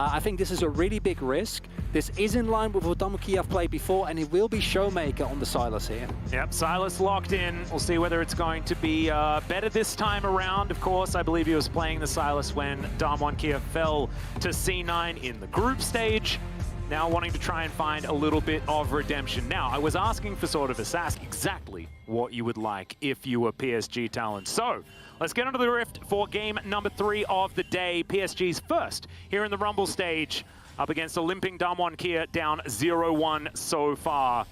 I think this is a really big risk. This is in line with what DAMWON have played before, and it will be Showmaker on the Sylas here. Yep, Sylas locked in. We'll see whether it's going to be better this time around. Of course, I believe he was playing the Sylas when DAMWON fell to C9 in the group stage. Now wanting to try and find a little bit of redemption. Now, I was asking for sort of exactly what you would like if you were PSG talent. So, let's get onto the Rift for game number 3 of the day. PSG's first here in the Rumble stage, up against a limping DAMWON down 0-1 so far.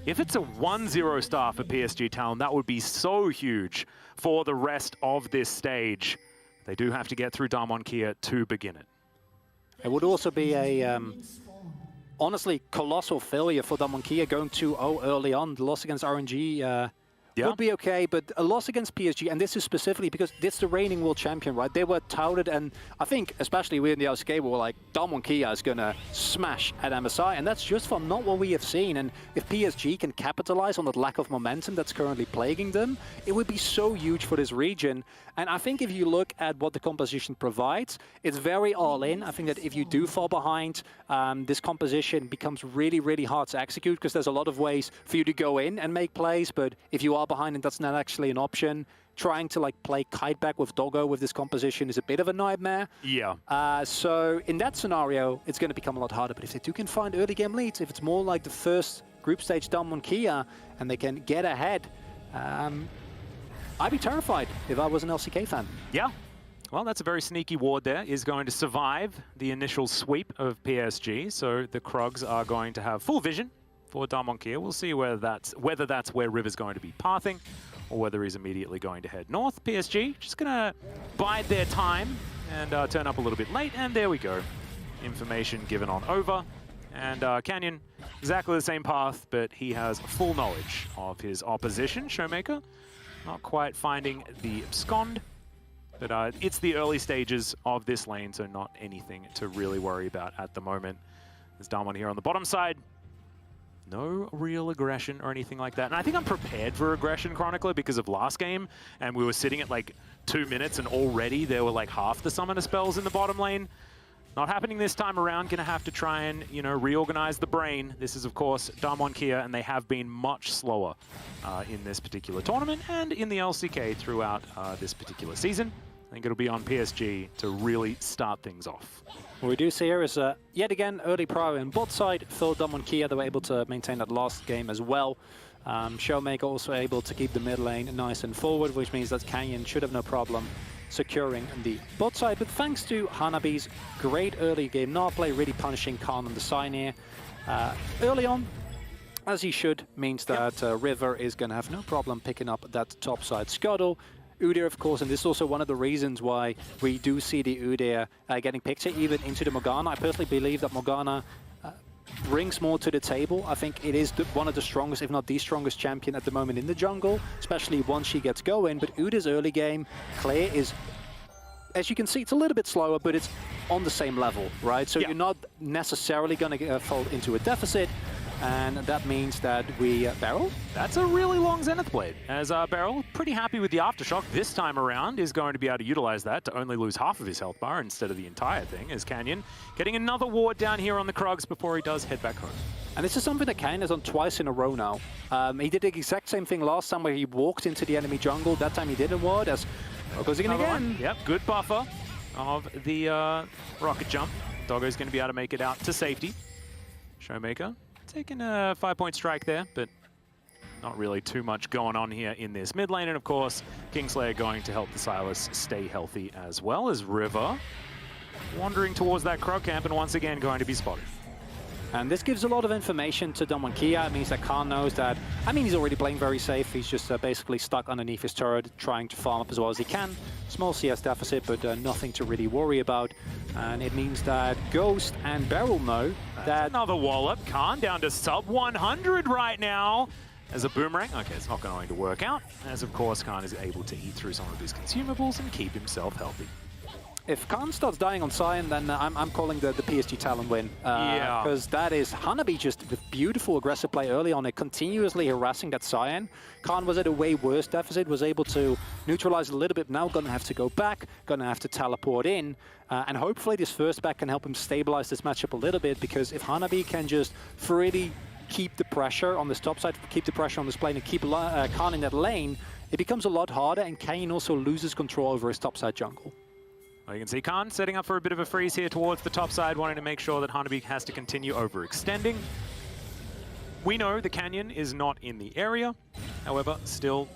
If it's a 1-0 star for PSG talent, that would be so huge for the rest of this stage. They do have to get through DAMWON to begin it. It would also be a honestly colossal failure for DAMWON going 2-0 early on. The loss against RNG would be okay, but a loss against PSG, and this is specifically because this is the reigning world champion, right? They were touted, and I think, especially we in the LCK, we were like, DAMWON is going to smash at MSI, and that's just from not what we have seen. And if PSG can capitalize on that lack of momentum that's currently plaguing them, it would be so huge for this region. And I think if you look at what the composition provides, it's very all-in. I think that if you do fall behind, this composition becomes really, really hard to execute because there's a lot of ways for you to go in and make plays, but if you are behind and that's not actually an option, trying to like play kite back with Doggo with this composition is a bit of a nightmare. Yeah. So in that scenario, it's going to become a lot harder. But if they do can find early game leads, if it's more like the first group stage DAMWON and they can get ahead, I'd be terrified if I was an LCK fan. Yeah. Well, that's a very sneaky ward there. Is going to survive the initial sweep of PSG. So the Krugs are going to have full vision for DAMWON. We'll see whether that's where River's going to be pathing or whether he's immediately going to head north. PSG just going to bide their time and turn up a little bit late, and there we go. Information given on over. And Canyon, exactly the same path, but he has full knowledge of his opposition. Showmaker not quite finding the abscond, but it's the early stages of this lane, so not anything to really worry about at the moment. There's DAMWON here on the bottom side. No real aggression or anything like that. And I think I'm prepared for aggression, Chronicler, because of last game. And we were sitting at like 2 minutes and already there were like half the summoner spells in the bottom lane. Not happening this time around. Gonna have to try and, you know, reorganize the brain. This is, of course, DAMWON, and they have been much slower in this particular tournament and in the LCK throughout this particular season. I think it'll be on PSG to really start things off. What we do see here is, yet again, early prior in bot side for DAMWON. They were able to maintain that last game as well. Showmaker also able to keep the mid lane nice and forward, which means that Canyon should have no problem securing the bot side. But thanks to Hanabi's great early game not play, really punishing Khan on the side here. Early on, as he should, means that River is going to have no problem picking up that top side scuttle. Udyr, of course, and this is also one of the reasons why we do see the Udyr getting picked here, even into the Morgana. I personally believe that Morgana brings more to the table. I think it is one of the strongest, if not the strongest champion at the moment in the jungle, especially once she gets going. But Udyr's early game, Claire is, as you can see, it's a little bit slower, but it's on the same level, right? So you're not necessarily going to fall into a deficit. And that means that we Beryl. That's a really long Zenith Blade, as Beryl, pretty happy with the Aftershock this time around, is going to be able to utilize that to only lose half of his health bar instead of the entire thing, as Canyon getting another ward down here on the Krugs before he does head back home. And this is something that Canyon has done twice in a row now. He did the exact same thing last time where he walked into the enemy jungle. That time he didn't ward, as goes again. Yep, good buffer of the rocket jump. Doggo's going to be able to make it out to safety. Showmaker taking a 5-point strike there, but not really too much going on here in this mid lane. And of course, Kingslayer going to help the Sylas stay healthy as well, as River wandering towards that Krug camp and once again going to be spotted. And this gives a lot of information to DAMWON. It means that Khan knows that, I mean, he's already playing very safe. He's just basically stuck underneath his turret, trying to farm up as well as he can. Small CS deficit, but nothing to really worry about. And it means that Ghost and Beryl know that... Another wallop. Khan down to sub 100 right now. As a boomerang, okay, it's not going to work out. As of course, Khan is able to eat through some of his consumables and keep himself healthy. If Khan starts dying on Sion, then I'm calling the PSG Talon win. Yeah. Because that is Hanabi just with beautiful aggressive play early on, continuously harassing that Sion. Khan was at a way worse deficit, was able to neutralize a little bit. Now gonna have to go back, gonna have to teleport in. And hopefully this first back can help him stabilize this matchup a little bit, because if Hanabi can just freely keep the pressure on this top side, keep the pressure on this plane, and keep Khan in that lane, it becomes a lot harder, and Canyon also loses control over his top side jungle. Well, you can see Khan setting up for a bit of a freeze here towards the top side, wanting to make sure that Hanabi has to continue overextending. We know the Canyon is not in the area, however, still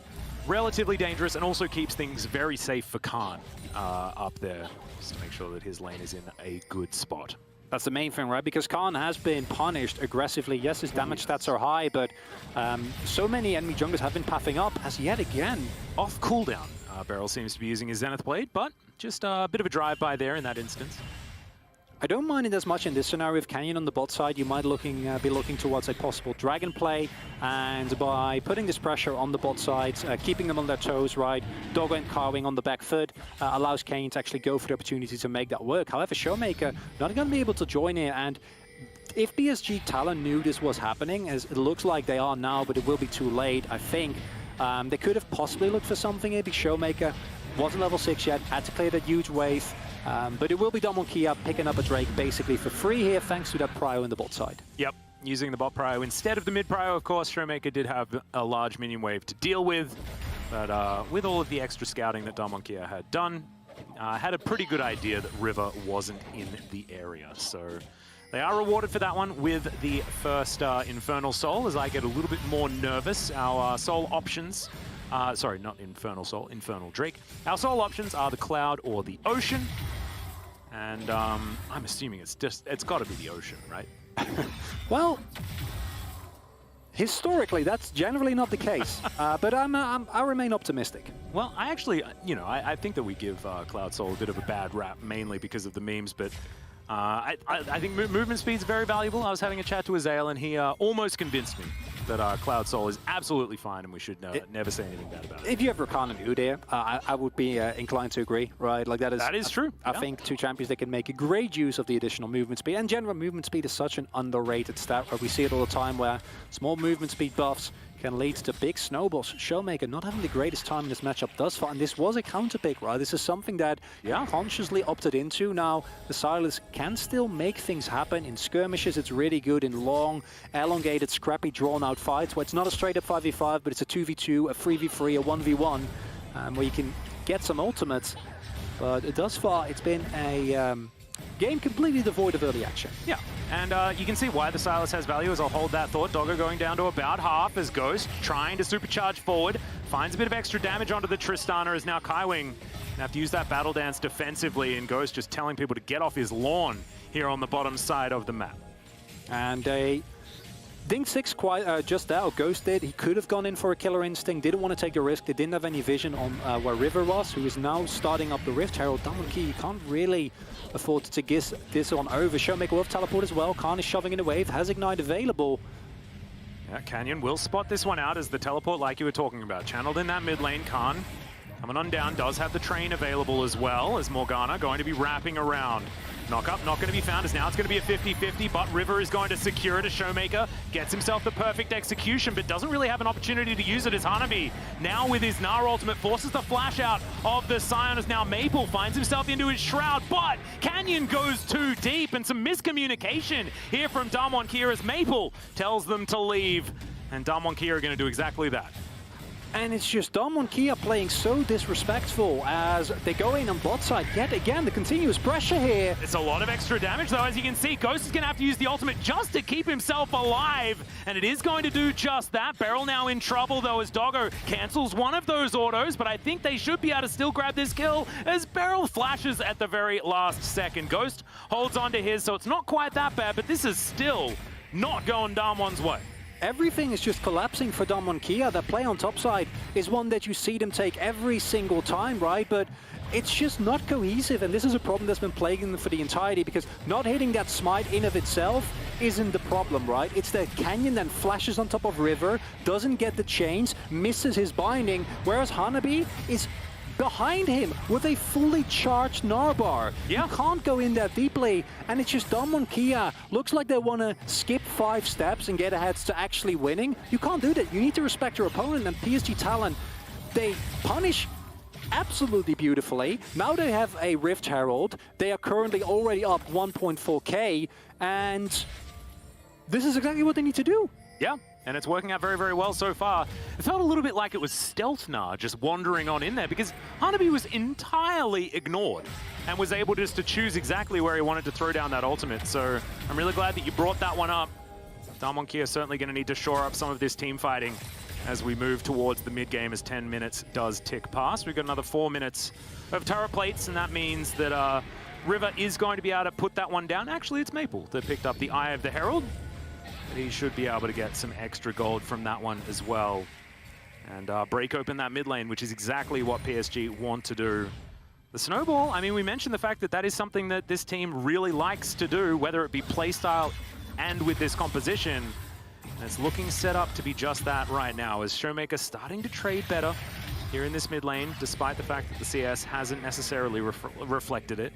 relatively dangerous, and also keeps things very safe for Khan up there, just to make sure that his lane is in a good spot. That's the main thing, right? Because Khan has been punished aggressively. Yes, his damage stats are high, but so many enemy junglers have been pathing up as yet again. Off cooldown. Beryl seems to be using his Zenith Blade, but just a bit of a drive-by there in that instance. I don't mind it as much in this scenario. With Canyon on the bot side, you might be looking towards a possible dragon play, and by putting this pressure on the bot side, keeping them on their toes, right, Doggo and Carwing on the back foot, allows Canyon to actually go for the opportunity to make that work. However, Showmaker not going to be able to join in, and if PSG Talon knew this was happening, as it looks like they are now, but it will be too late, I think. They could have possibly looked for something here, because Showmaker wasn't level 6 yet, had to clear that huge wave. But it will be DAMWON Kia picking up a Drake basically for free here, thanks to that prio in the bot side. Yep, using the bot prio instead of the mid prio, of course. Showmaker did have a large minion wave to deal with, but with all of the extra scouting that DAMWON Kia had done, had a pretty good idea that River wasn't in the area. So they are rewarded for that one with the first Infernal Soul, as I get a little bit more nervous. Our soul options, sorry, not Infernal Soul, Infernal Drake. Our soul options are the Cloud or the Ocean. And I'm assuming it's got to be the Ocean, right? Well, historically, that's generally not the case. But I remain optimistic. Well, I actually, you know, I think that we give Cloud Soul a bit of a bad rap, mainly because of the memes, but I think movement speed's very valuable. I was having a chat to Azael, and he almost convinced me that Cloud Soul is absolutely fine, and we should never say anything bad about it. If you have Rakan and Udyr, I would be inclined to agree, right? Like that is true. I think two champions that can make a great use of the additional movement speed. And general movement speed is such an underrated stat, where we see it all the time, where small movement speed buffs can lead to big snowballs. Showmaker not having the greatest time in this matchup thus far, and this was a counter pick, right? This is something that consciously opted into. Now, the Silas can still make things happen. In skirmishes, it's really good in long, elongated, scrappy, drawn-out fights, where it's not a straight-up 5v5, but it's a 2v2, a 3v3, a 1v1, where you can get some ultimates. But thus far, it's been a game completely devoid of early action. Yeah, and you can see why the Silas has value, as I'll hold that thought. Doggo going down to about half as Ghost trying to supercharge forward. Finds a bit of extra damage onto the Tristana, as now Kaiwing gonna have to use that battle dance defensively, and Ghost just telling people to get off his lawn here on the bottom side of the map. And a Ding 6 quite just there, Ghost did. He could have gone in for a Killer Instinct, didn't want to take a risk. They didn't have any vision on where River was, who is now starting up the Rift Herald. DAMWON Kia, you can't really afford to give this on over. Showmaker will have teleport as well. Khan is shoving in a wave, has Ignite available. Yeah, Canyon will spot this one out as the teleport, like you were talking about. Channeled in that mid lane. Khan coming on down, does have the train available as well, as Morgana going to be wrapping around. Knock up, not going to be found, as now it's going to be a 50-50, but River is going to secure it as Showmaker gets himself the perfect execution, but doesn't really have an opportunity to use it as Hanabi. Now with his Gnar ultimate, forces the flash out of the Sion, as now Maple finds himself into his Shroud, but Canyon goes too deep, and some miscommunication here from DAMWON Kia as Maple tells them to leave, and DAMWON Kia are going to do exactly that. And it's just DAMWON Kia playing so disrespectful as they go in on bot side. Yet again, the continuous pressure here. It's a lot of extra damage, though, as you can see. Ghost is going to have to use the ultimate just to keep himself alive, and it is going to do just that. Beryl now in trouble, though, as Doggo cancels one of those autos, but I think they should be able to still grab this kill as Beryl flashes at the very last second. Ghost holds on to his, so it's not quite that bad, but this is still not going DAMWON's way. Everything is just collapsing for DAMWON Kia. The play on top side is one that you see them take every single time, right? But it's just not cohesive, and this is a problem that's been plaguing them for the entirety, because not hitting that smite in of itself isn't the problem, right? It's that Canyon then flashes on top of River, doesn't get the chains, misses his binding, whereas Hanabi is behind him with a fully charged Narbar. Yeah. You can't go in that deeply, and it's just DAMWON Kia. Looks like they want to skip 5 steps and get ahead to actually winning. You can't do that. You need to respect your opponent, and PSG Talon, they punish absolutely beautifully. Now they have a Rift Herald. They are currently already up 1.4k, and this is exactly what they need to do. Yeah, and it's working out very, very well so far. It felt a little bit like it was Stealth Nah just wandering on in there, because Hanabi was entirely ignored and was able just to choose exactly where he wanted to throw down that ultimate. So I'm really glad that you brought that one up. DAMWON Kia certainly going to need to shore up some of this team fighting as we move towards the mid-game, as 10 minutes does tick past. We've got another 4 minutes of turret plates, and that means that River is going to be able to put that one down. Actually, it's Maple that picked up the Eye of the Herald. But he should be able to get some extra gold from that one as well. And break open that mid lane, which is exactly what PSG want to do. The snowball, I mean, we mentioned the fact that that is something that this team really likes to do, whether it be playstyle and with this composition. And it's looking set up to be just that right now, as Showmaker starting to trade better here in this mid lane, despite the fact that the CS hasn't necessarily reflected it.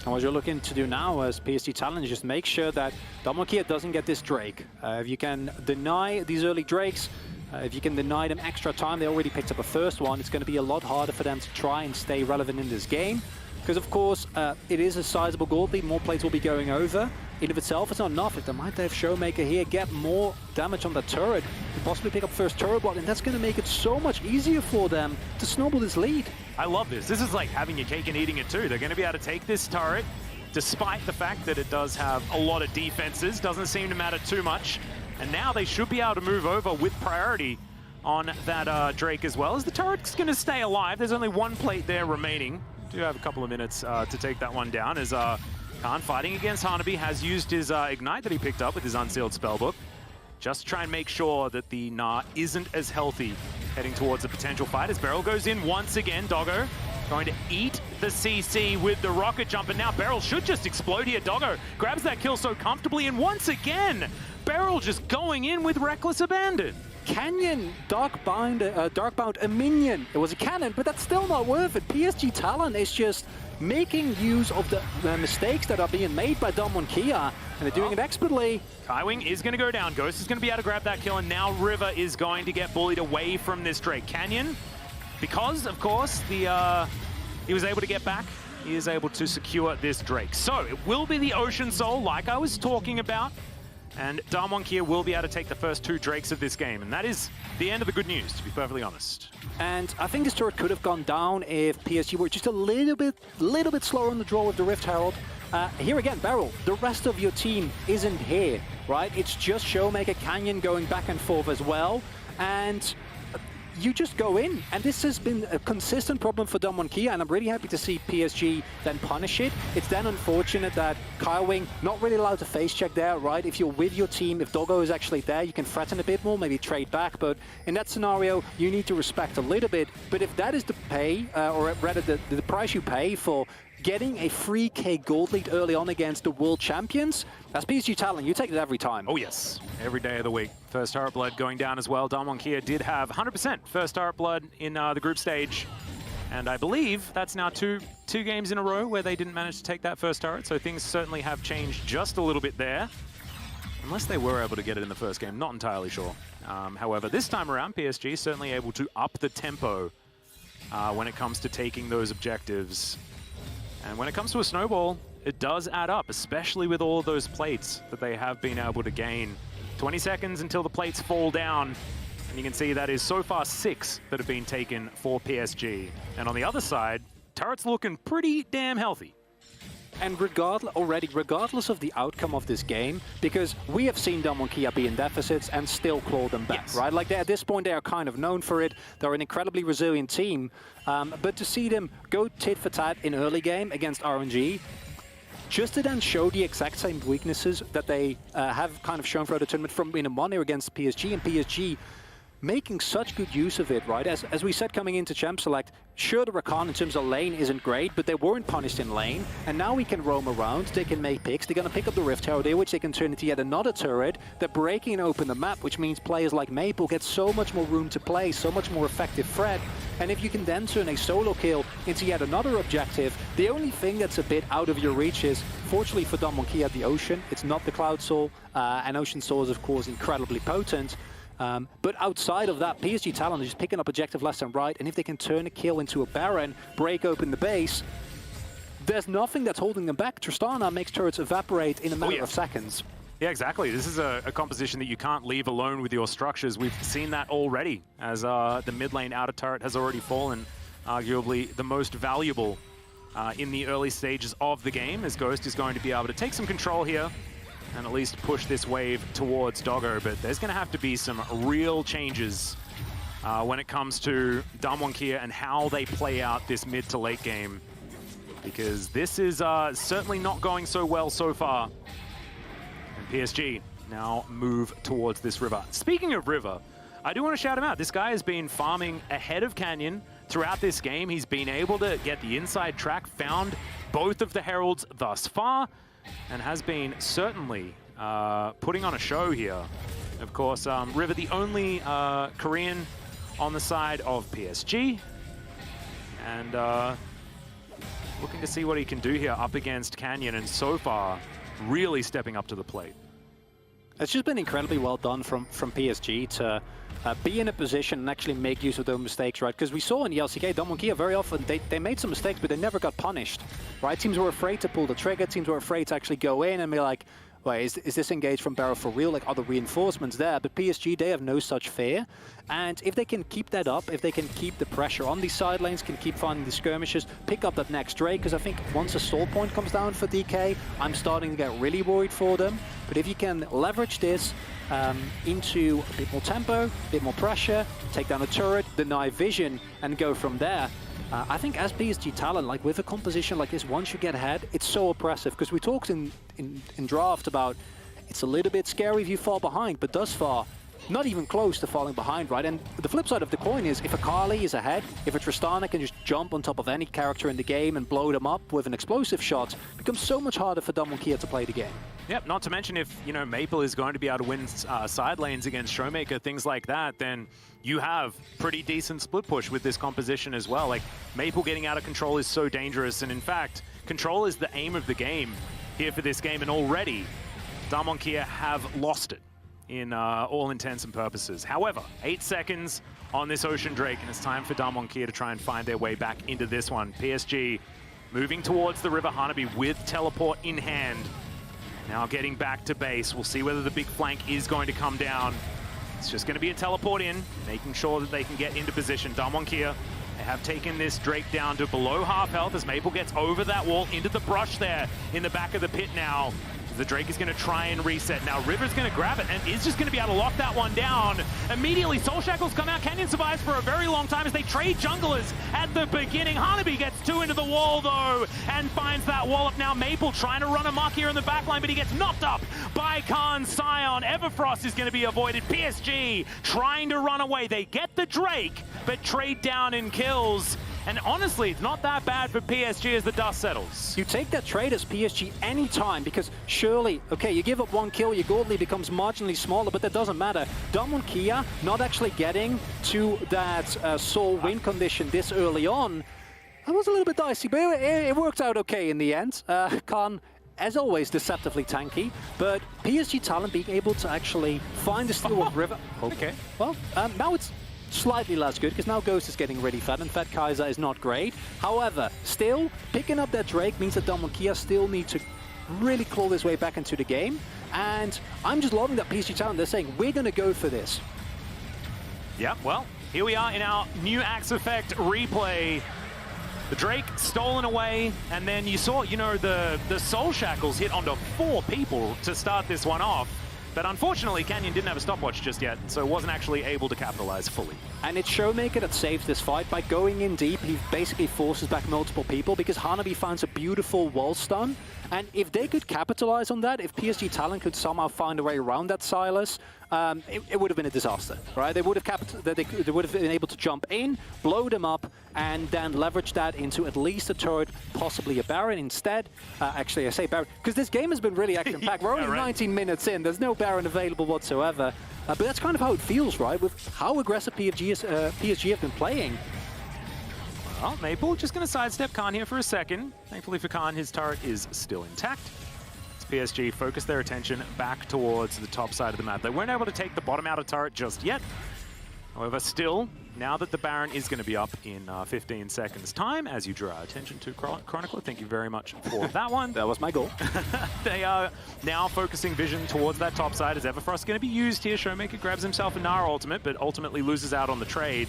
And what you're looking to do now as PSG Talon is just make sure that DAMWON Kia doesn't get this Drake. If you can deny these early Drakes, if you can deny them extra time, they already picked up a first one, it's going to be a lot harder for them to try and stay relevant in this game. Because, of course, it is a sizable gold lead, more plates will be going over. In of itself, it's not enough. If they might have Showmaker here, get more damage on the turret, and possibly pick up first turret block, and that's going to make it so much easier for them to snowball this lead. I love this. This is like having your cake and eating it too. They're going to be able to take this turret, despite the fact that it does have a lot of defenses, doesn't seem to matter too much. And now they should be able to move over with priority on that Drake as well, as the turret's going to stay alive. There's only one plate there remaining. Do have a couple of minutes to take that one down, as Khan, fighting against Hanabi, has used his Ignite that he picked up with his Unsealed Spellbook. Just to try and make sure that the Nah isn't as healthy heading towards a potential fight, as Beryl goes in once again. Doggo going to eat the CC with the rocket jump, and now Beryl should just explode here. Doggo grabs that kill so comfortably, and once again, Beryl just going in with reckless abandon. Canyon Darkbound a minion. It was a cannon, but that's still not worth it. PSG Talon is just making use of the mistakes that are being made by DAMWON Kia, and they're doing it expertly. Kaiwing is going to go down. Ghost is going to be able to grab that kill, and now River is going to get bullied away from this Drake. Canyon, because, of course, he was able to get back, he is able to secure this Drake. So it will be the Ocean Soul, like I was talking about, and DAMWON Kia will be able to take the first 2 Drakes of this game, and that is the end of the good news, to be perfectly honest. And I think this turret could have gone down if PSG were just a little bit slower on the draw with the Rift Herald. Here again, Beryl, the rest of your team isn't here, right? It's just Showmaker, Canyon going back and forth as well, and you just go in, and this has been a consistent problem for DAMWON Kia, and I'm really happy to see PSG then punish it. It's then unfortunate that Kaiwing not really allowed to face check there, right? If you're with your team, if Doggo is actually there, you can threaten a bit more, maybe trade back, but in that scenario, you need to respect a little bit. But if that is the pay, or rather the price you pay for getting a 3k gold lead early on against the world champions, that's PSG Talon. You take it every time. Oh yes, every day of the week. First turret blood going down as well. DAMWON Kia did have 100% first turret blood in the group stage. And I believe that's now two games in a row where they didn't manage to take that first turret. So things certainly have changed just a little bit there. Unless they were able to get it in the first game, not entirely sure. However, this time around, PSG certainly able to up the tempo when it comes to taking those objectives. And when it comes to a snowball, it does add up, especially with all of those plates that they have been able to gain. 20 seconds until the plates fall down. And you can see that is so far 6 that have been taken for PSG. And on the other side, turret's looking pretty damn healthy. And regardless of the outcome of this game, because we have seen DAMWON Kia be in deficits and still claw them back, right? Like at this point, they are kind of known for it. They're an incredibly resilient team. But to see them go tit for tat in early game against RNG, just to then show the exact same weaknesses that they have kind of shown throughout the tournament from in a 1-0 against PSG, and PSG making such good use of it, right? As we said coming into Champ Select, sure, the Rakan in terms of lane isn't great, but they weren't punished in lane, and now we can roam around, they can make picks, they're going to pick up the Rift Tower there, which they can turn into yet another turret. They're breaking open the map, which means players like Maple get so much more room to play, so much more effective threat, and if you can then turn a solo kill into yet another objective, the only thing that's a bit out of your reach is, fortunately for DAMWON at the Ocean, it's not the Cloud Soul, and Ocean Soul is of course incredibly potent. But outside of that, PSG Talon is just picking up objective left and right, and if they can turn a kill into a Baron, break open the base, there's nothing that's holding them back. Tristana makes turrets evaporate in a matter of seconds. Yeah, exactly. This is a composition that you can't leave alone with your structures. We've seen that already, as the mid lane outer turret has already fallen, arguably the most valuable in the early stages of the game, as Ghost is going to be able to take some control here and at least push this wave towards Doggo, but there's going to have to be some real changes when it comes to DAMWON and how they play out this mid to late game, because this is certainly not going so well so far. And PSG now move towards this river. Speaking of river, I do want to shout him out. This guy has been farming ahead of Canyon throughout this game. He's been able to get the inside track, found both of the Heralds thus far, and has been certainly putting on a show here. Of course, River, the only Korean on the side of PSG, and looking to see what he can do here up against Canyon, and so far, really stepping up to the plate. It's just been incredibly well done from PSG to be in a position and actually make use of those mistakes, right? Because we saw in the LCK, DAMWON very often, they made some mistakes, but they never got punished, right? Teams were afraid to pull the trigger, teams were afraid to actually go in and be like, wait, is this engaged from Barrow for real? Like, are the reinforcements there? But PSG, they have no such fear. And if they can keep that up, if they can keep the pressure on these side lanes, can keep finding the skirmishes, pick up that next Drake, because I think once a stall point comes down for DK, I'm starting to get really worried for them. But if you can leverage this into a bit more tempo, a bit more pressure, take down a turret, deny vision, and go from there, I think as PSG Talon, like with a composition like this, once you get ahead, it's so oppressive. Because we talked in draft about it's a little bit scary if you fall behind, but thus far, not even close to falling behind, right? And the flip side of the coin is if a Kali is ahead, if a Tristana can just jump on top of any character in the game and blow them up with an explosive shot, it becomes so much harder for DAMWON to play the game. Yep, not to mention if, you know, Maple is going to be able to win side lanes against Showmaker, things like that, then you have pretty decent split push with this composition as well. Like, Maple getting out of control is so dangerous, and in fact, control is the aim of the game here for this game, and already DAMWON have lost it in all intents and purposes. However, 8 seconds on this Ocean Drake, and it's time for DAMWON to try and find their way back into this one. PSG moving towards the river, Hanabi with teleport in hand. Now getting back to base. We'll see whether the big flank is going to come down. It's just going to be a teleport in, making sure that they can get into position. DAMWON, they have taken this Drake down to below half health as Maple gets over that wall into the brush there in the back of the pit now. The Drake is going to try and reset. Now River's going to grab it and is just going to be able to lock that one down. Immediately, Soul Shackles come out. Canyon survives for a very long time as they trade junglers at the beginning. Hanabi gets 2 into the wall, though, and finds that wall up. Now Maple trying to run amok here in the backline, but he gets knocked up by Khan Sion. Everfrost is going to be avoided. PSG trying to run away. They get the Drake, but trade down in kills. And honestly, it's not that bad for PSG as the dust settles. You take that trade as PSG anytime, because surely, okay, you give up 1 kill, your gold lead becomes marginally smaller, but that doesn't matter. DAMWON not actually getting to that Soul win condition this early on, that was a little bit dicey, but it worked out okay in the end. Khan, as always, deceptively tanky, but PSG Talon being able to actually find the steal with River. Okay. Well, now it's slightly less good, because now Ghost is getting really fat, and Fat Kaiser is not great. However, still, picking up that Drake means that DAMWON still need to really claw his way back into the game, and I'm just loving that PSG Talent. They're saying, we're going to go for this. Yeah, well, here we are in our new Axe Effect replay. The Drake stolen away, and then you saw, you know, the Soul Shackles hit onto 4 people to start this one off. But unfortunately, Canyon didn't have a stopwatch just yet, so wasn't actually able to capitalize fully. And it's Showmaker that saves this fight. By going in deep, he basically forces back multiple people, because Hanabi finds a beautiful wall stun. And if they could capitalize on that, if PSG Talent could somehow find a way around that Silas, it would have been a disaster, right? They would have they would have been able to jump in, blow them up, and then leverage that into at least a turret, possibly a Baron instead. Actually, I say Baron because this game has been really action-packed. We're only 19 minutes in. There's no Baron available whatsoever. But that's kind of how it feels, right? With how aggressive PSG have been playing. Well, Maple just going to sidestep Khan here for a second. Thankfully for Khan, his turret is still intact. As PSG focus their attention back towards the top side of the map. They weren't able to take the bottom outer turret just yet. However, still, now that the Baron is going to be up in 15 seconds time, as you draw our attention to Chronicler, thank you very much for that one. That was my goal. They are now focusing vision towards that top side as Everfrost going to be used here. Showmaker grabs himself a Nara ultimate, but ultimately loses out on the trade.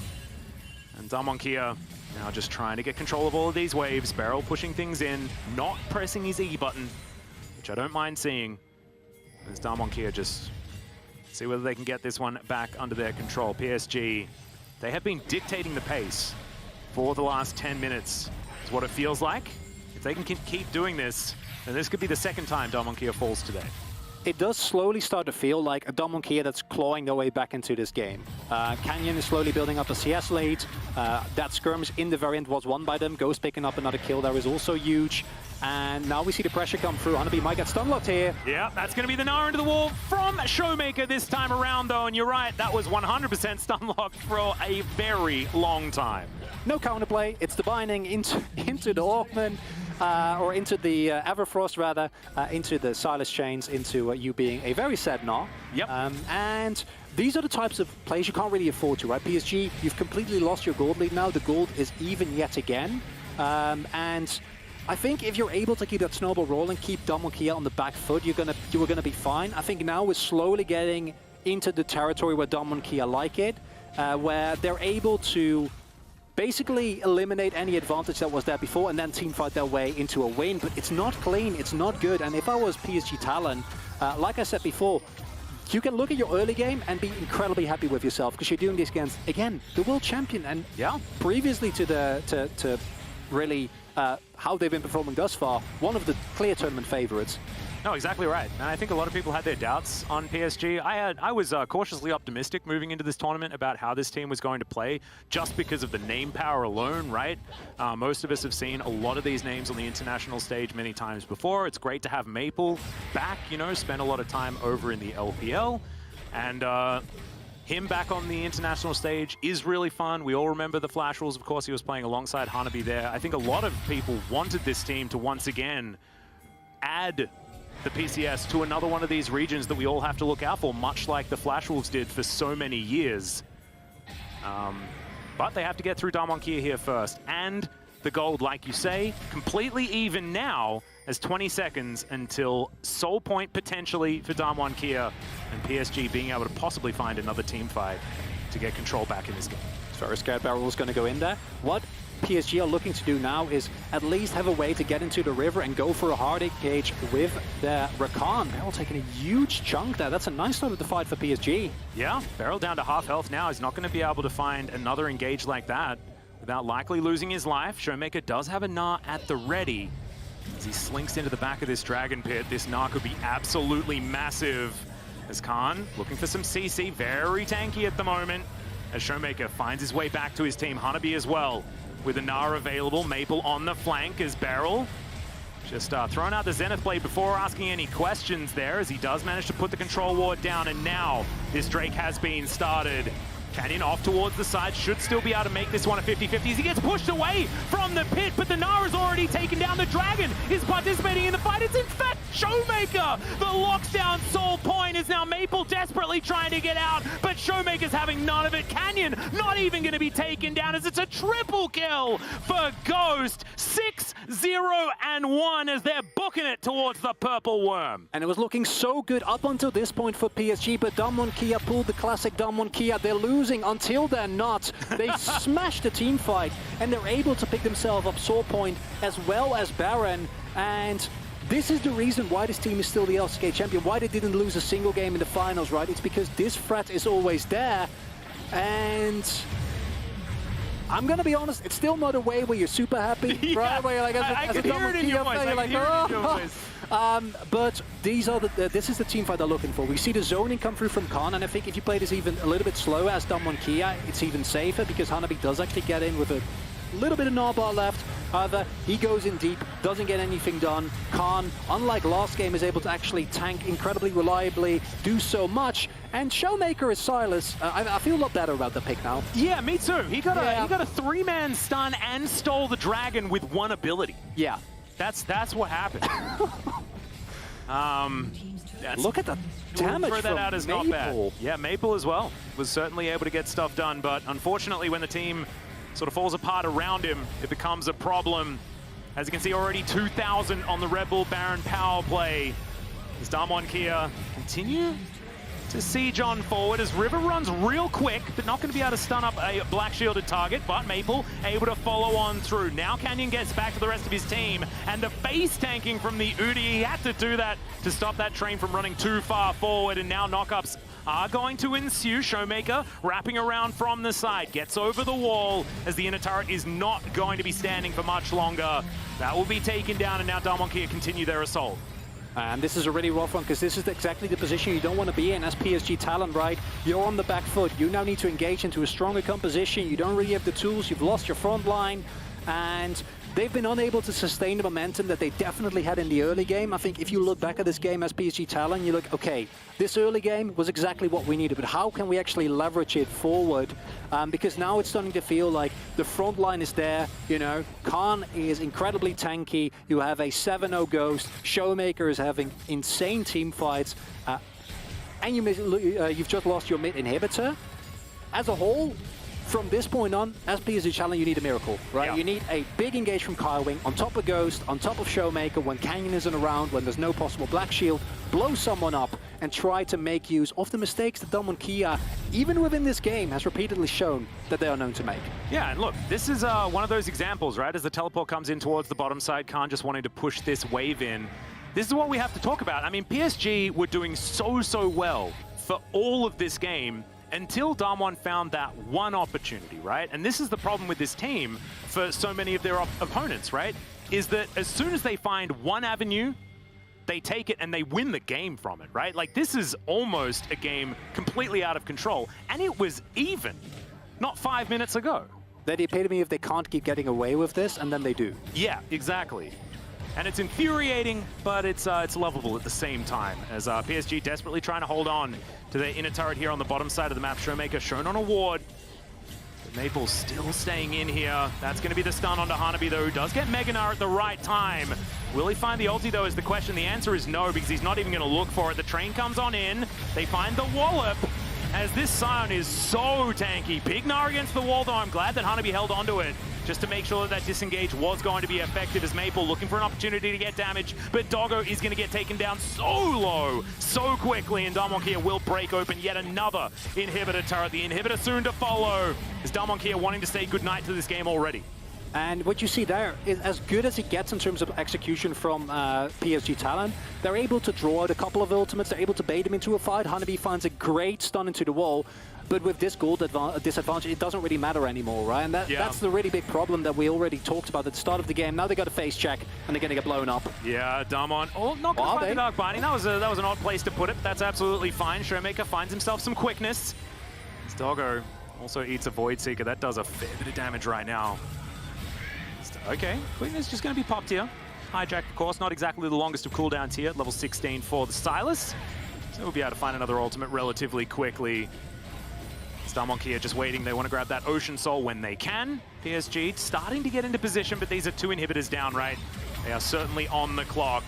And DAMWON Kia now just trying to get control of all of these waves. Beryl pushing things in, not pressing his E button, which I don't mind seeing. As DAMWON Kia just see whether they can get this one back under their control. PSG, they have been dictating the pace for the last 10 minutes, is what it feels like. If they can keep doing this, then this could be the second time DAMWON Kia falls today. It does slowly start to feel like a DAMWON Kia that's clawing their way back into this game. Canyon is slowly building up a CS lead. That skirmish in the very end was won by them. Ghost picking up another kill there is also huge. And now we see the pressure come through. Hanabi might get stun locked here. Yeah, that's going to be the Nara into the wall from Showmaker this time around, though. And you're right, that was 100% stun locked for a very long time. No counterplay. It's the binding into the Hawkman. Or into the Everfrost, rather, into the Silas chains, into you being a very sad Gnaw. Yep. And these are the types of plays you can't really afford to, right? PSG, you've completely lost your gold lead now. The gold is even yet again. And I think if you're able to keep that snowball rolling, keep DAMWON Kia on the back foot, you were gonna be fine. I think now we're slowly getting into the territory where DAMWON Kia like it, where they're able to basically eliminate any advantage that was there before and then teamfight their way into a win. But it's not clean, it's not good. And if I was PSG Talon, like I said before, you can look at your early game and be incredibly happy with yourself because you're doing this against, again, the world champion. And yeah, previously to really how they've been performing thus far, one of the clear tournament favorites. No, exactly right. And I think a lot of people had their doubts on PSG. I was cautiously optimistic moving into this tournament about how this team was going to play just because of the name power alone, right? Most of us have seen a lot of these names on the international stage many times before. It's great to have Maple back, you know, spend a lot of time over in the LPL. And him back on the international stage is really fun. We all remember the Flash rules. Of course, he was playing alongside Hanabi there. I think a lot of people wanted this team to once again add the PCS to another one of these regions that we all have to look out for, much like the Flash Wolves did for so many years. But they have to get through DAMWON Kia here first. And the gold, like you say, completely even now as 20 seconds until Soul Point potentially for DAMWON Kia and PSG being able to possibly find another team fight to get control back in this game. Very scared Beryl is going to go in there. What PSG are looking to do now is at least have a way to get into the river and go for a hard engage with their Rakan. Beryl taking a huge chunk there. That's a nice start of the fight for PSG. Yeah, Beryl down to half health now. He's not going to be able to find another engage like that without likely losing his life. Showmaker does have a Gnaw at the ready. As he slinks into the back of this Dragon Pit, this Gnaw could be absolutely massive. As Khan looking for some CC, very tanky at the moment. As Showmaker finds his way back to his team, Hanabi as well. With a Nara available, Maple on the flank as Beryl just throwing out the Zenith Blade before asking any questions there, as he does manage to put the control ward down, and now this Drake has been started. Canyon off towards the side, should still be able to make this one a 50-50 as he gets pushed away from the pit, but the Nara's already taken down. The Dragon is participating in the fight. It's in fact Showmaker that locks down Soul Point. Is now Maple desperately trying to get out, but Showmaker's having none of it. Canyon not even going to be taken down as it's a triple kill for Ghost. 6-0-1 as they're booking it towards the Purple Worm. And it was looking so good up until this point for PSG, but DAMWON Kia pulled the classic DAMWON Kia. They're losing until they're not. They smashed the team fight, and they're able to pick themselves up Soul Point as well as Baron. And this is the reason why this team is still the LCK champion, why they didn't lose a single game in the finals, right? It's because this threat is always there. And I'm gonna be honest, it's still not a way where you're super happy, yeah, right? Where you're like, as a I can hear it in your voice. fan, you're like, oh. But these are this is the team fight they're looking for. We see the zoning come through from Khan, and I think if you play this even a little bit slower as DAMWON Kia, it's even safer because Hanabi does actually get in with a little bit of Narbar left. However, he goes in deep, doesn't get anything done. Khan, unlike last game, is able to actually tank incredibly reliably, do so much. And Showmaker is Silas. I feel a lot better about the pick now. Yeah, me too. He got a three-man stun and stole the dragon with one ability. Yeah. That's what happened. Look at the damage throw that from out as Maple. Not bad. Yeah, Maple as well was certainly able to get stuff done, but unfortunately when the team sort of falls apart around him, it becomes a problem. As you can see, already 2,000 on the Red Bull Baron power play. As DAMWON Kia continue to siege on forward as River runs real quick, but not going to be able to stun up a black shielded target, but Maple able to follow on through. Now Canyon gets back to the rest of his team, and the base tanking from the Udi, he had to do that to stop that train from running too far forward, and now knockups are going to ensue. Showmaker wrapping around from the side, gets over the wall as the inner turret is not going to be standing for much longer. That will be taken down, and now DAMWON Kia continue their assault. And this is a really rough one because this is exactly the position you don't want to be in as PSG talent, right? You're on the back foot. You now need to engage into a stronger composition. You don't really have the tools. You've lost your front line. And they've been unable to sustain the momentum that they definitely had in the early game. I think if you look back at this game as PSG talent, you look, okay, this early game was exactly what we needed, but how can we actually leverage it forward? Because now it's starting to feel like the front line is there, you know, Khan is incredibly tanky, you have a 7-0 Ghost, Showmaker is having insane team fights, and you've just lost your mid inhibitor. As a whole, from this point on, as PSG Challenge, you need a miracle, right? Yeah. You need a big engage from Kylewing, on top of Ghost, on top of Showmaker, when Canyon isn't around, when there's no possible Black Shield, blow someone up and try to make use of the mistakes that DAMWON Kia, even within this game, has repeatedly shown that they are known to make. Yeah, and look, this is one of those examples, right? As the teleport comes in towards the bottom side, Khan just wanting to push this wave in. This is what we have to talk about. I mean, PSG were doing so well for all of this game, until DAMWON found that one opportunity, right? And this is the problem with this team for so many of their opponents, right? Is that as soon as they find one avenue, they take it and they win the game from it, right? Like, this is almost a game completely out of control. And it was even not 5 minutes ago. They're the epitome of they can't keep getting away with this, and then they do. Yeah, exactly. And it's infuriating, but it's lovable at the same time, as PSG desperately trying to hold on to their inner turret here on the bottom side of the map. Showmaker shown on a ward. But Maple still staying in here. That's going to be the stun onto Hanabi, though, who does get Meganar at the right time. Will he find the ulti, though, is the question. The answer is no, because he's not even going to look for it. The train comes on in. They find the wallop, as this Scion is so tanky. Big Gnar against the wall, though. I'm glad that Hanabi held onto it, just to make sure that that disengage was going to be effective, as Maple looking for an opportunity to get damage, but Doggo is going to get taken down so low, so quickly, and DAMWON Kia will break open yet another inhibitor turret. The inhibitor soon to follow, as DAMWON Kia wanting to say goodnight to this game already. And what you see there is as good as it gets in terms of execution from PSG talent. They're able to draw out a couple of ultimates, they're able to bait him into a fight. Hanabi finds a great stun into the wall. But with this gold disadvantage, it doesn't really matter anymore, right? And that's the really big problem that we already talked about at the start of the game. Now they got a face check, and they're going to get blown up. Yeah, DAMWON. Oh, not going to find the Dark Binding. That was an odd place to put it. That's absolutely fine. Showmaker finds himself some quickness. This Doggo also eats a Void Seeker. That does a fair bit of damage right now. Okay, quickness just going to be popped here. Hijack, of course, not exactly the longest of cooldowns here, level 16 for the Silas. So we'll be able to find another ultimate relatively quickly. DAMWON Kia just waiting. They want to grab that Ocean Soul when they can. PSG starting to get into position, but these are two inhibitors down, right? They are certainly on the clock.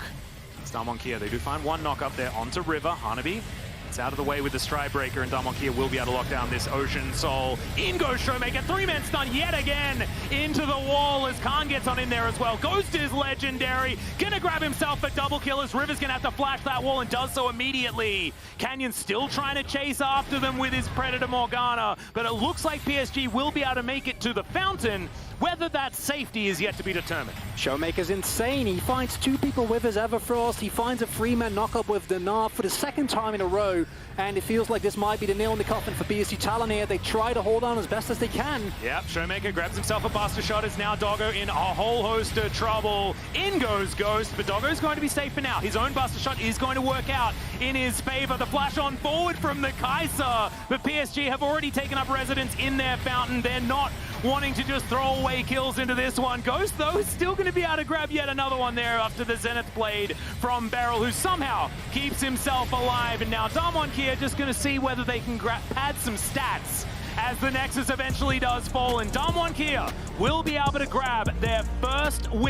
It's DAMWON Kia. They do find one knock up there onto River. Hanabi, it's out of the way with the Stride Breaker, and DAMWON Kia will be able to lock down this Ocean Soul. In goes Showmaker, three-man stun yet again into the wall as Khan gets on in there as well. Ghost is legendary. Gonna grab himself a double kill as River's gonna have to flash that wall and does so immediately. Canyon still trying to chase after them with his Predator Morgana, but it looks like PSG will be able to make it to the fountain. Whether that safety is yet to be determined. Showmaker's insane. He finds two people with his Everfrost. He finds a three-man knock-up with the Gnar for the second time in a row. through, and it feels like this might be the nail in the coffin for PSG Talon here. They try to hold on as best as they can. Yep, Showmaker grabs himself a buster shot. It's now Doggo in a whole host of trouble. In goes Ghost, but Doggo's going to be safe for now. His own buster shot is going to work out in his favor. The flash on forward from the Kaiser, but PSG have already taken up residence in their fountain. They're not wanting to just throw away kills into this one. Ghost, though, is still going to be able to grab yet another one there after the Zenith Blade from Beryl, who somehow keeps himself alive. And now DAMWON Kia just going to see whether they can pad some stats as the Nexus eventually does fall. And DAMWON Kia will be able to grab their first win.